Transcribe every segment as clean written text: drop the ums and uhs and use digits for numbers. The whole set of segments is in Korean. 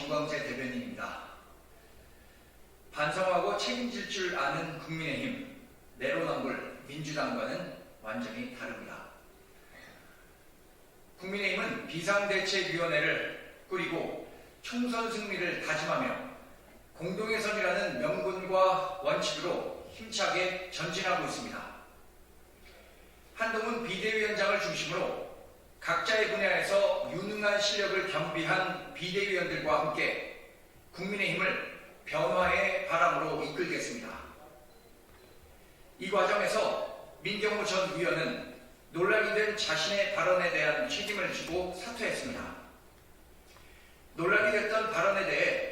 정광재 대변인입니다. 반성하고 책임질 줄 아는 국민의힘, 내로남불 민주당과는 완전히 다릅니다. 국민의힘은 비상대책위원회를 꾸리고 총선 승리를 다짐하며 공동의 선이라는 명분과 원칙으로 힘차게 전진하고 있습니다. 한동훈 비대위원장을 중심으로 각자의 분야에서 유능한 실력을 겸비한 비대위원들과 함께 국민의힘을 변화의 바람으로 이끌겠습니다. 이 과정에서 민경호 전 의원은 논란이 된 자신의 발언에 대한 책임을 지고 사퇴했습니다. 논란이 됐던 발언에 대해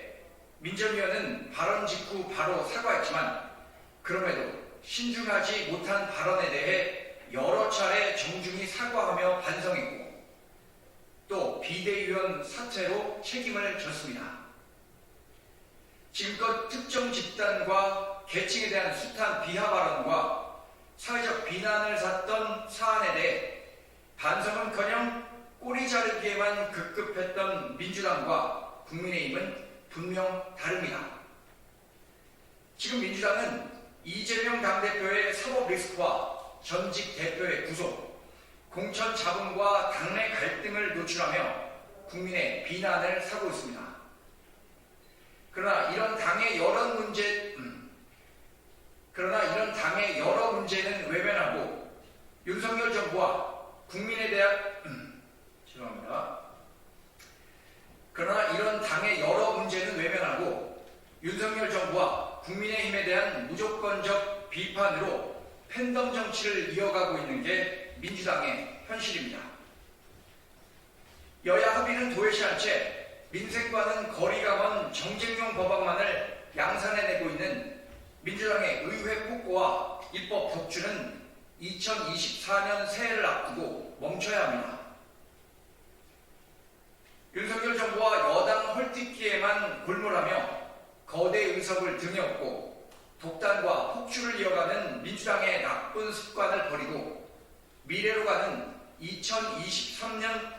민 전 의원은 발언 직후 바로 사과했지만 그럼에도 신중하지 못한 발언에 대해 여러 차례 정중히 사과하며 반성했고 또 비대위원 사퇴로 책임을 졌습니다. 지금껏 특정 집단과 계층에 대한 숱한 비하 발언과 사회적 비난을 샀던 사안에 대해 반성은커녕 꼬리 자르기에만 급급했던 민주당과 국민의힘은 분명 다릅니다. 지금 민주당은 이재명 당대표의 사법 리스크와 전직 대표의 구속, 공천 잡음과 당내 갈등을 노출하며 국민의 비난을 사고 있습니다. 그러나 이런 당의 여러 문제는 외면하고 윤석열 정부와 국민에 대한 그러나 이런 당의 여러 문제는 외면하고 윤석열 정부와 국민의힘에 대한 무조건적 비판으로 팬덤 정치를 이어가고 있는 게 민주당의 현실입니다. 여야 합의는 도외시한 채 민생과는 거리가 먼 정쟁용 법안만을 양산해내고 있는 민주당의 의회 폭거와 입법 독주는 2024년 새해를 앞두고 멈춰야 합니다. 윤석열 정부와 여당 헐뜯기에만 골몰하며 거대 의석을 등에 업고 독단과 폭주를 이어가는 민주당의 나쁜 습관을 버리고 미래로 가는 2023년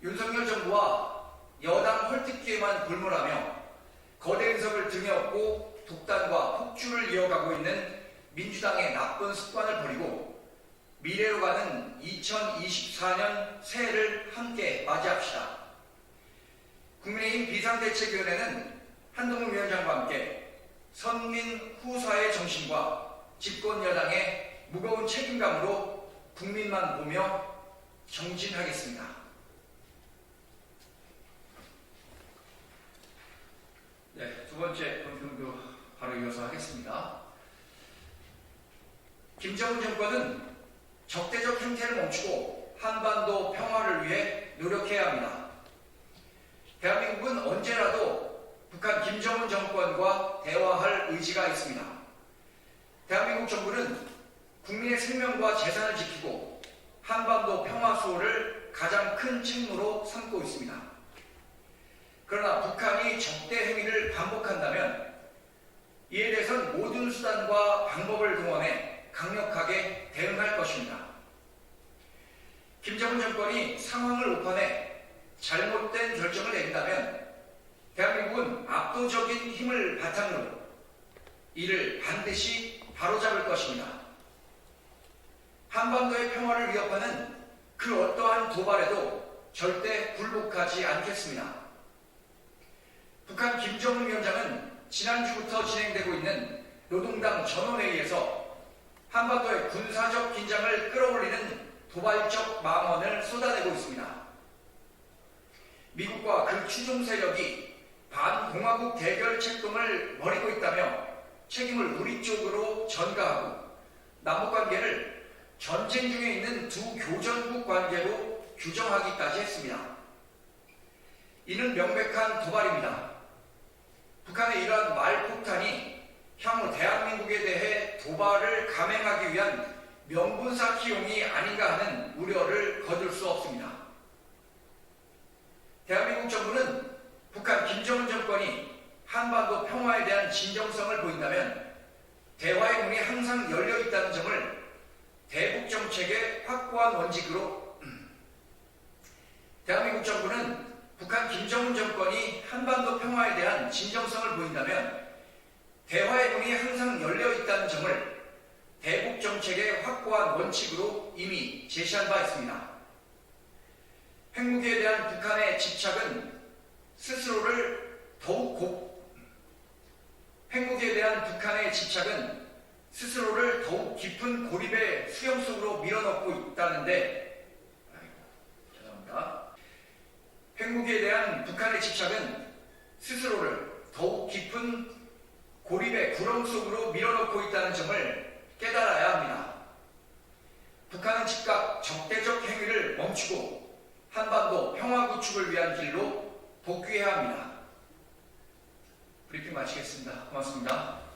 윤석열 정부와 여당 헐뜯기에만 골몰하며 거대 의석을 등에 업고 독단과 폭주를 이어가고 있는 민주당의 나쁜 습관을 버리고 미래로 가는 2024년 새해를 함께 맞이합시다. 국민의힘 비상대책위원회는 한동훈 위원장과 함께 선민 후사의 정신과 집권 여당의 무거운 책임감으로 국민만 보며 정진하겠습니다. 네, 두 번째 논평도 바로 이어서 하겠습니다. 김정은 정권은 적대적 행태를 멈추고 한반도 평화를 위해 노력해야 합니다. 대한민국은 언제라도 북한 김정은 정권과 대화할 의지가 있습니다. 대한민국 정부는 국민의 생명과 재산을 지키고 한반도 평화 수호를 가장 큰 책무로 삼고 있습니다. 그러나 북한이 적대 행위를 반복한다면 이에 대해선 모든 수단과 방법을 동원해 강력하게 대응할 것입니다. 김정은 정권이 상황을 오판해 잘못된 결정을 내린다면 대한민국은 압도적인 힘을 바탕으로 이를 반드시 바로잡을 것입니다. 한반도의 평화를 위협하는 그 어떠한 도발에도 절대 굴복하지 않겠습니다. 북한 김정은 위원장은 지난주부터 진행되고 있는 노동당 전원회의에서 한반도의 군사적 긴장을 끌어올리는 도발적 망언을 쏟아내고 있습니다. 미국과 그 추종 세력이 반공화국 대결 책동을 벌이고 있다며 책임을 우리 쪽으로 전가하고 남북관계를 전쟁 중에 있는 두 교전국 관계로 규정하기까지 했습니다. 이는 명백한 도발입니다. 북한의 이러한 말폭탄이 향후 대한민국에 대해 도발을 감행하기 위한 명분사 기용이 아닌가 하는 우려를 거둘 수 없습니다. 대한민국 정부는 북한 김정은 정권이 한반도 평화에 대한 진정성을 보인다면 대화의 문이 항상 열려 있다는 점을 대북 정책의 확고한 원칙으로 대한민국 정부는 북한 김정은 정권이 한반도 평화에 대한 진정성을 보인다면 대화의 문이 항상 열려 있다는 점을 대북 정책의 확고한 원칙으로 이미 제시한 바 있습니다. 핵무기에 대한 북한의 집착은 스스로를 더욱 깊은 고립의 수영 속으로 밀어넣고 있다는데, 핵무기에 대한 북한의 집착은 스스로를 더욱 깊은 고립의 구렁 속으로 밀어넣고 있다는 점을 깨달아야 합니다. 북한은 즉각 적대적 행위를 멈추고 한반도 평화 구축을 위한 길로 복귀해야 합니다. 브리핑 마치겠습니다. 고맙습니다.